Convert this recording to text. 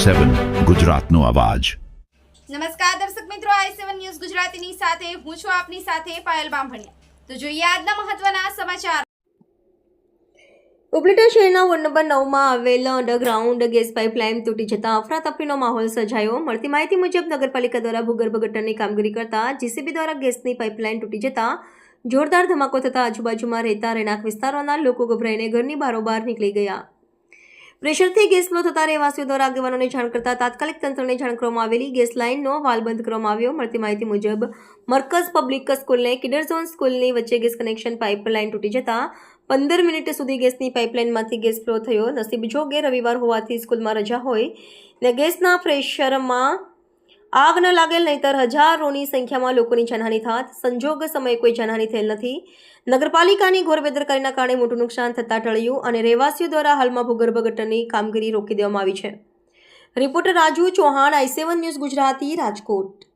i7 ગુજરાતનો અવાજ। નમસ્કાર દર્શક મિત્રો, i7 ન્યૂઝ ગુજરાતીની સાથે હું છું આપની સાથે પાયલ બામભણિયા। તો જોઈએ આજના મહત્વના સમાચાર। ઉપલેટા શહેરના વોર્ડ નંબર 9માં આવેલ અંડરગ્રાઉન્ડ ગેસ પાઇપલાઇન તૂટી જતા અફરાતફરીનો માહોલ સર્જાયો। મળતી માહિતી મુજબ નગરપાલિકા દ્વારા ભૂગર્ભ ગટરની કામગીરી કરતા જીસીબી દ્વારા ગેસની પાઇપલાઇન તૂટી જતા જોરદાર ધમાકો થતા આજુબાજુમાં રહેતા રહેણાંક વિસ્તારોના લોકો ગભરાઈને ઘરની બારોબાર નીકળી ગયા। પ્રેશરથી ગેસ ફ્લો થતા રહેવાસીઓ દ્વારા આગેવાનોને જાણ કરતા તાત્કાલિક તંત્રને જાણ કરવામાં આવેલી ગેસ લાઇનનો વાલ્વ બંધ કરવામાં આવ્યો। મળતી માહિતી મુજબ મરકઝ પબ્લિક સ્કૂલને કિડર ઝોન સ્કૂલની વચ્ચે ગેસ કનેક્શન પાઇપલાઇન તૂટી જતા 15 મિનિટ સુધી ગેસની પાઇપલાઇનમાંથી ગેસ ફ્લો થયો। નસીબ જોગે રવિવાર હોવાથી સ્કૂલમાં રજા હોય ને ગેસના પ્રેશરમાં આગ ન લાગેલ, નહીતર હજારોની સંખ્યામાં લોકોની જાનહાનિ થાત। સંજોગ સમયે કોઈ જાનહાનિ થયેલ નથી। નગરપાલિકાની ઘોર બેદરકારીના કારણે મોટું નુકસાન થતાં ટળ્યું અને રહેવાસીઓ દ્વારા હાલમાં ભૂગર્ભ ગટરની કામગીરી રોકી દેવામાં આવી છે। Reporter Raju Chauhan, i7 news Gujarati, Rajkot.